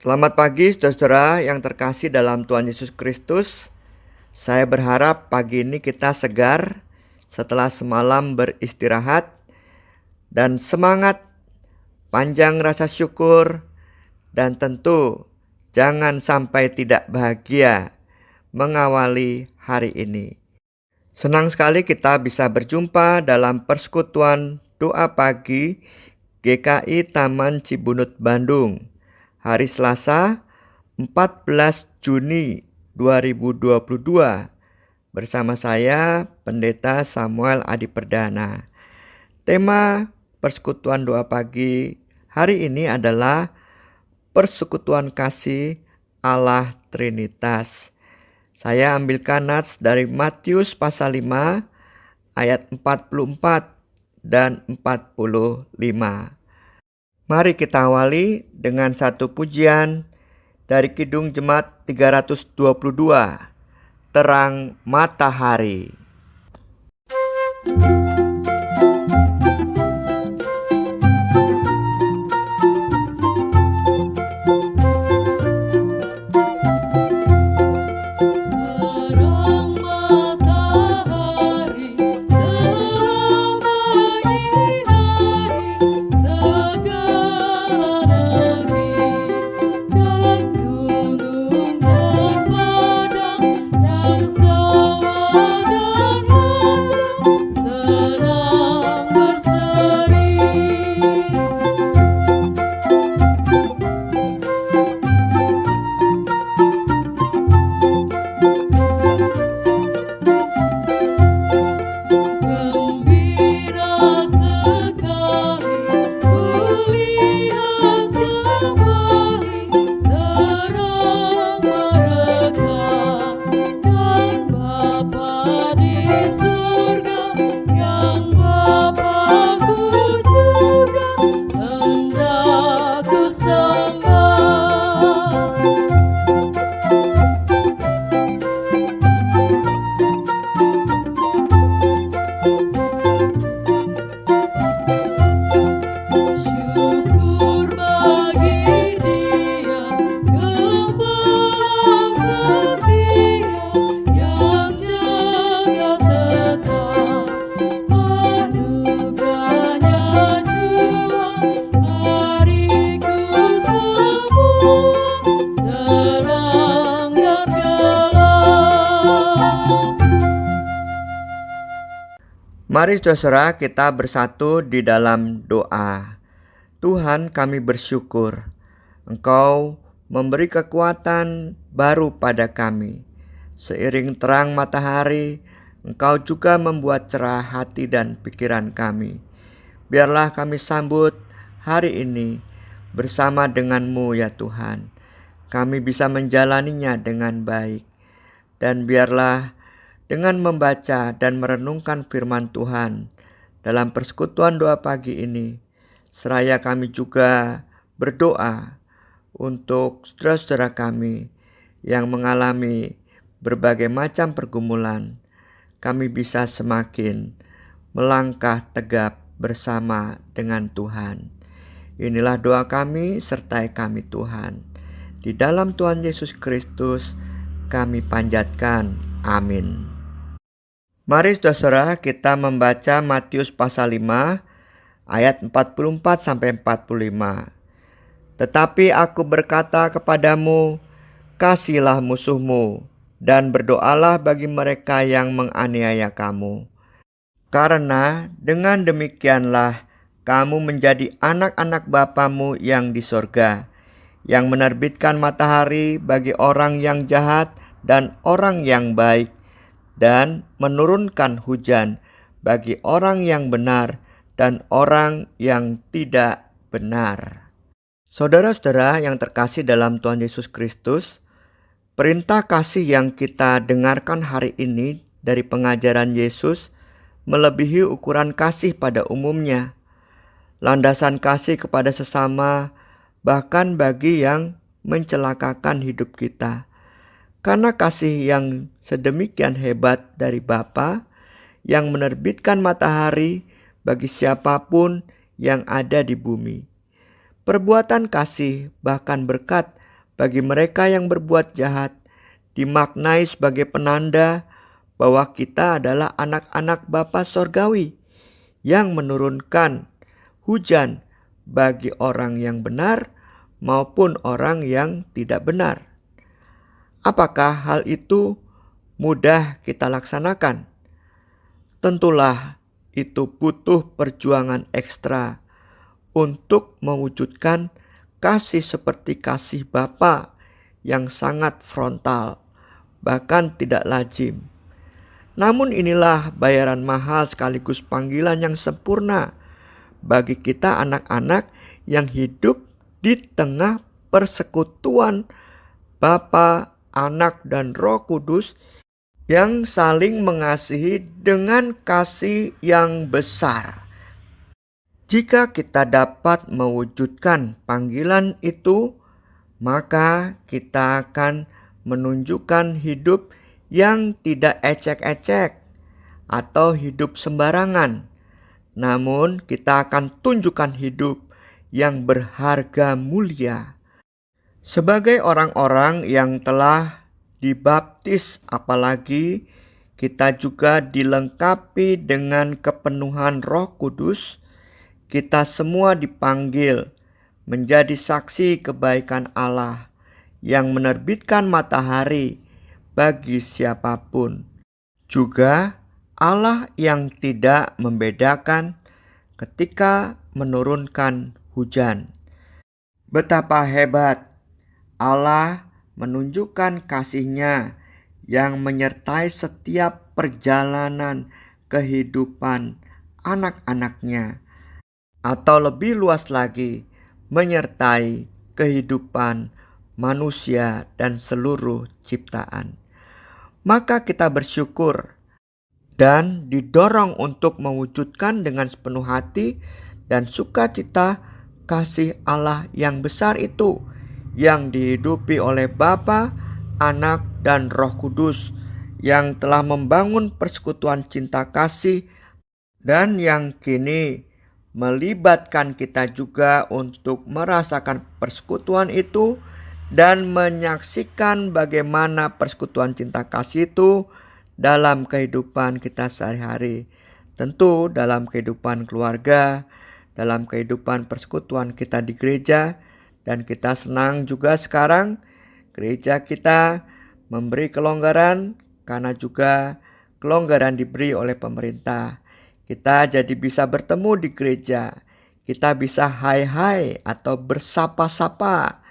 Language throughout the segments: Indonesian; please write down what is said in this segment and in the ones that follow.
Selamat pagi saudara yang terkasih dalam Tuhan Yesus Kristus. Saya berharap pagi ini kita segar setelah semalam beristirahat dan semangat, panjang rasa syukur, dan tentu jangan sampai tidak bahagia mengawali hari ini. Senang sekali kita bisa berjumpa dalam persekutuan doa pagi GKI Taman Cibunut Bandung. Hari Selasa 14 Juni 2022 bersama saya Pendeta Samuel Adi Perdana. Tema persekutuan doa pagi hari ini adalah persekutuan kasih Allah Trinitas. Saya ambilkan nats dari Matius pasal 5 ayat 44 dan 45. Mari kita awali dengan satu pujian dari Kidung Jemaat 322, Terang Matahari. Mari saudara kita bersatu di dalam doa. Tuhan, kami bersyukur Engkau memberi kekuatan baru pada kami. Seiring terang matahari, Engkau juga membuat cerah hati dan pikiran kami. Biarlah kami sambut hari ini bersama denganmu ya Tuhan. Kami bisa menjalaninya dengan baik. Dan biarlah dengan membaca dan merenungkan firman Tuhan dalam persekutuan doa pagi ini, seraya kami juga berdoa untuk saudara-saudara kami yang mengalami berbagai macam pergumulan, kami bisa semakin melangkah tegap bersama dengan Tuhan. Inilah doa kami, sertai kami Tuhan. Di dalam Tuhan Yesus Kristus kami panjatkan. Amin. Mari saudara kita membaca Matius pasal 5 ayat 44 sampai 45. Tetapi aku berkata kepadamu, kasihilah musuhmu dan berdoalah bagi mereka yang menganiaya kamu. Karena dengan demikianlah kamu menjadi anak-anak Bapamu yang di sorga, yang menerbitkan matahari bagi orang yang jahat dan orang yang baik, dan menurunkan hujan bagi orang yang benar dan orang yang tidak benar. Saudara-saudara yang terkasih dalam Tuhan Yesus Kristus, perintah kasih yang kita dengarkan hari ini dari pengajaran Yesus melebihi ukuran kasih pada umumnya. Landasan kasih kepada sesama, bahkan bagi yang mencelakakan hidup kita. Karena kasih yang sedemikian hebat dari Bapa yang menerbitkan matahari bagi siapapun yang ada di bumi. Perbuatan kasih bahkan berkat bagi mereka yang berbuat jahat dimaknai sebagai penanda bahwa kita adalah anak-anak Bapa Sorgawi yang menurunkan hujan bagi orang yang benar maupun orang yang tidak benar. Apakah hal itu mudah kita laksanakan? Tentulah itu butuh perjuangan ekstra untuk mewujudkan kasih seperti kasih Bapa yang sangat frontal, bahkan tidak lazim. Namun inilah bayaran mahal sekaligus panggilan yang sempurna bagi kita anak-anak yang hidup di tengah persekutuan Bapa, Anak, dan Roh Kudus yang saling mengasihi dengan kasih yang besar. Jika kita dapat mewujudkan panggilan itu, maka kita akan menunjukkan hidup yang tidak ecek-ecek atau hidup sembarangan. Namun kita akan tunjukkan hidup yang berharga mulia. Sebagai orang-orang yang telah dibaptis, apalagi kita juga dilengkapi dengan kepenuhan Roh Kudus, kita semua dipanggil menjadi saksi kebaikan Allah yang menerbitkan matahari bagi siapapun. Juga Allah yang tidak membedakan ketika menurunkan hujan. Betapa hebat Allah menunjukkan kasih-Nya yang menyertai setiap perjalanan kehidupan anak-anak-Nya, atau lebih luas lagi, menyertai kehidupan manusia dan seluruh ciptaan. Maka kita bersyukur dan didorong untuk mewujudkan dengan sepenuh hati dan sukacita kasih Allah yang besar itu, yang dihidupi oleh Bapa, Anak, dan Roh Kudus, yang telah membangun persekutuan cinta kasih dan yang kini melibatkan kita juga untuk merasakan persekutuan itu dan menyaksikan bagaimana persekutuan cinta kasih itu dalam kehidupan kita sehari-hari. Tentu dalam kehidupan keluarga, dalam kehidupan persekutuan kita di gereja. Dan kita senang juga sekarang gereja kita memberi kelonggaran karena juga kelonggaran diberi oleh pemerintah. Kita jadi bisa bertemu di gereja. Kita bisa hai-hai atau bersapa-sapa,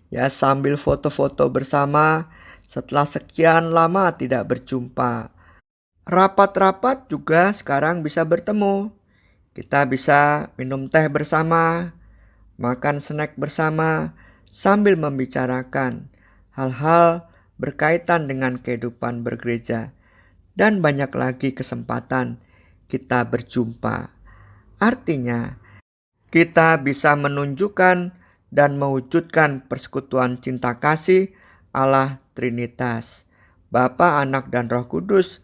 ya, sambil foto-foto bersama setelah sekian lama tidak berjumpa. Rapat-rapat juga sekarang bisa bertemu. Kita bisa minum teh bersama, makan snack bersama, sambil membicarakan hal-hal berkaitan dengan kehidupan bergereja. Dan banyak lagi kesempatan kita berjumpa. Artinya, kita bisa menunjukkan dan mewujudkan persekutuan cinta kasih Allah Trinitas, Bapa, Anak, dan Roh Kudus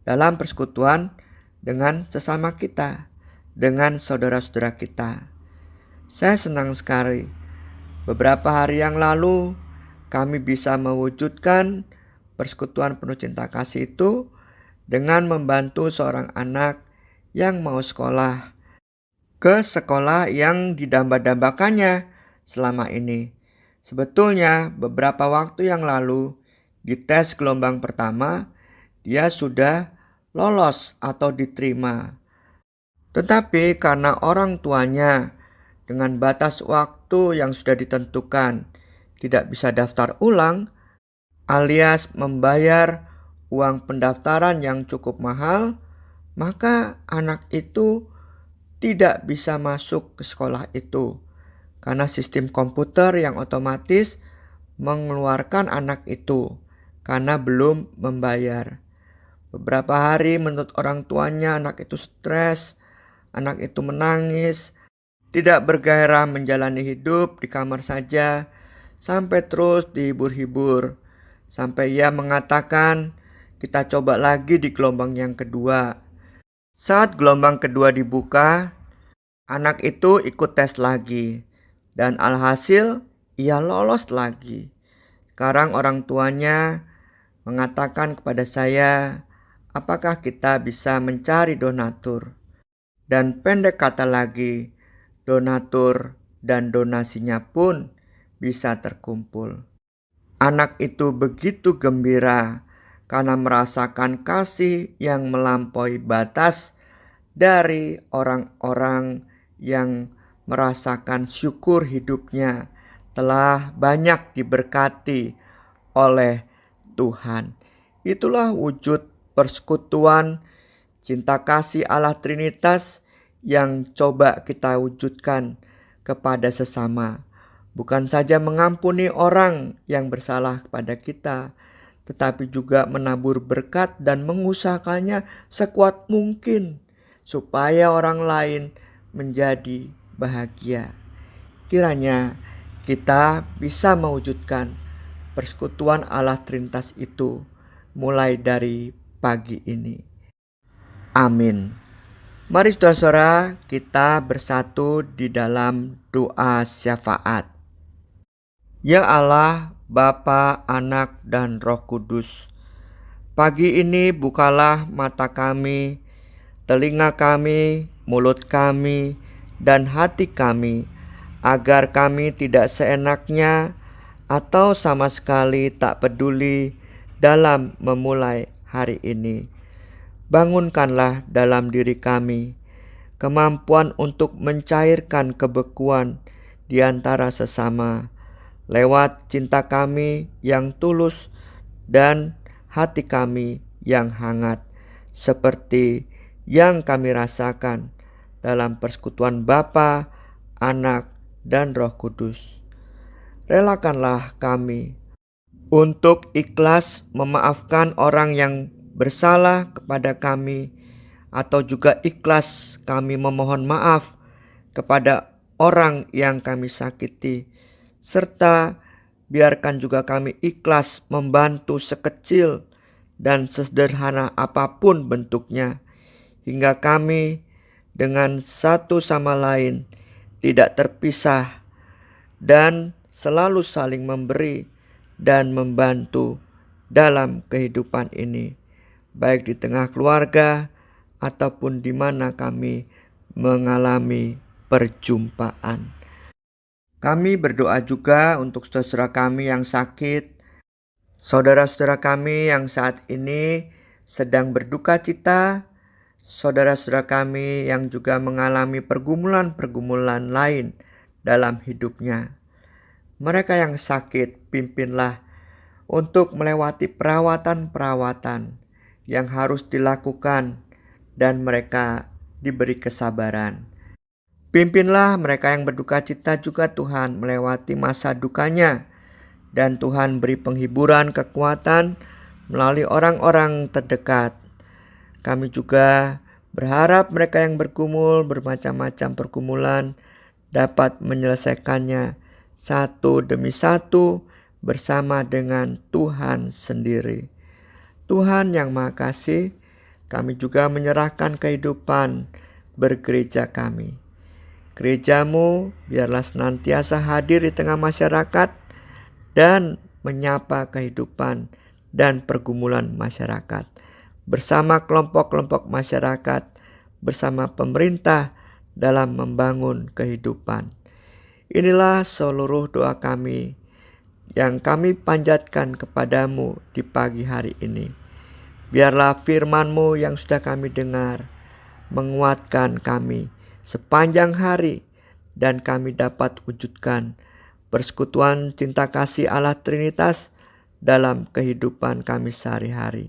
dalam persekutuan dengan sesama kita, dengan saudara-saudara kita. Saya senang sekali. Beberapa hari yang lalu kami bisa mewujudkan persekutuan penuh cinta kasih itu dengan membantu seorang anak yang mau sekolah ke sekolah yang didamba-dambakannya selama ini. Sebetulnya beberapa waktu yang lalu di tes gelombang pertama dia sudah lolos atau diterima. Tetapi karena orang tuanya dengan batas waktu yang sudah ditentukan tidak bisa daftar ulang alias membayar uang pendaftaran yang cukup mahal, maka anak itu tidak bisa masuk ke sekolah itu karena sistem komputer yang otomatis mengeluarkan anak itu karena belum membayar. Beberapa hari menurut orang tuanya anak itu stres, anak itu menangis, tidak bergairah menjalani hidup di kamar saja, sampai terus dihibur-hibur. Sampai ia mengatakan, kita coba lagi di gelombang yang kedua. Saat gelombang kedua dibuka, anak itu ikut tes lagi. Dan alhasil ia lolos lagi. Sekarang orang tuanya mengatakan kepada saya, apakah kita bisa mencari donatur? Dan pendek kata lagi, donatur dan donasinya pun bisa terkumpul. Anak itu begitu gembira karena merasakan kasih yang melampaui batas dari orang-orang yang merasakan syukur hidupnya telah banyak diberkati oleh Tuhan. Itulah wujud persekutuan cinta kasih Allah Trinitas yang coba kita wujudkan kepada sesama. Bukan saja mengampuni orang yang bersalah kepada kita, tetapi juga menabur berkat dan mengusahakannya sekuat mungkin supaya orang lain menjadi bahagia. Kiranya kita bisa mewujudkan persekutuan Allah Trinitas itu mulai dari pagi ini. Amin. Mari saudara-saudara kita bersatu di dalam doa syafaat. Ya Allah, Bapa, Anak, dan Roh Kudus, pagi ini bukalah mata kami, telinga kami, mulut kami, dan hati kami, agar kami tidak seenaknya atau sama sekali tak peduli dalam memulai hari ini. Bangunkanlah dalam diri kami kemampuan untuk mencairkan kebekuan di antara sesama lewat cinta kami yang tulus dan hati kami yang hangat, seperti yang kami rasakan dalam persekutuan Bapa, Anak, dan Roh Kudus. Relakanlah kami untuk ikhlas memaafkan orang yang bersalah kepada kami, atau juga ikhlas kami memohon maaf kepada orang yang kami sakiti, serta biarkan juga kami ikhlas membantu sekecil dan sesederhana apapun bentuknya, hingga kami dengan satu sama lain tidak terpisah dan selalu saling memberi dan membantu dalam kehidupan ini, baik di tengah keluarga ataupun di mana kami mengalami perjumpaan. Kami berdoa juga untuk saudara-saudara kami yang sakit, saudara-saudara kami yang saat ini sedang berduka cita, saudara-saudara kami yang juga mengalami pergumulan-pergumulan lain dalam hidupnya. Mereka yang sakit, pimpinlah untuk melewati perawatan-perawatan yang harus dilakukan dan mereka diberi kesabaran. Pimpinlah mereka yang berduka cita juga Tuhan melewati masa dukanya, dan Tuhan beri penghiburan, kekuatan melalui orang-orang terdekat. Kami juga berharap mereka yang bergumul bermacam-macam pergumulan dapat menyelesaikannya satu demi satu bersama dengan Tuhan sendiri. Tuhan yang Maha Kasih, kami juga menyerahkan kehidupan bergereja kami. Gerejamu biarlah senantiasa hadir di tengah masyarakat dan menyapa kehidupan dan pergumulan masyarakat. Bersama kelompok-kelompok masyarakat, bersama pemerintah dalam membangun kehidupan. Inilah seluruh doa kami yang kami panjatkan kepadamu di pagi hari ini. Biarlah firman-Mu yang sudah kami dengar menguatkan kami sepanjang hari, dan kami dapat wujudkan persekutuan cinta kasih Allah Trinitas dalam kehidupan kami sehari-hari,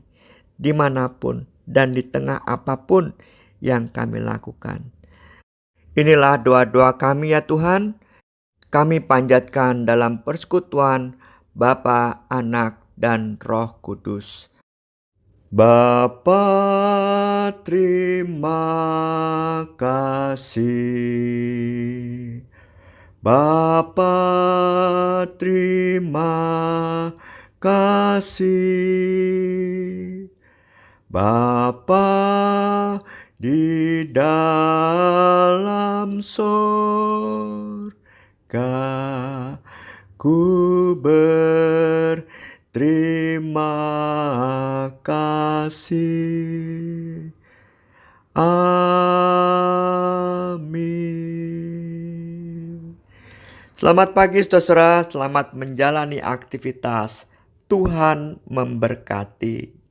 dimanapun dan di tengah apapun yang kami lakukan. Inilah doa-doa kami ya Tuhan, kami panjatkan dalam persekutuan Bapa, Anak, dan Roh Kudus. Bapa, terima kasih. Bapa, terima kasih. Bapa di dalam sorga, ku berterima Terima kasih. Amin. Selamat pagi saudara, selamat menjalani aktivitas. Tuhan memberkati.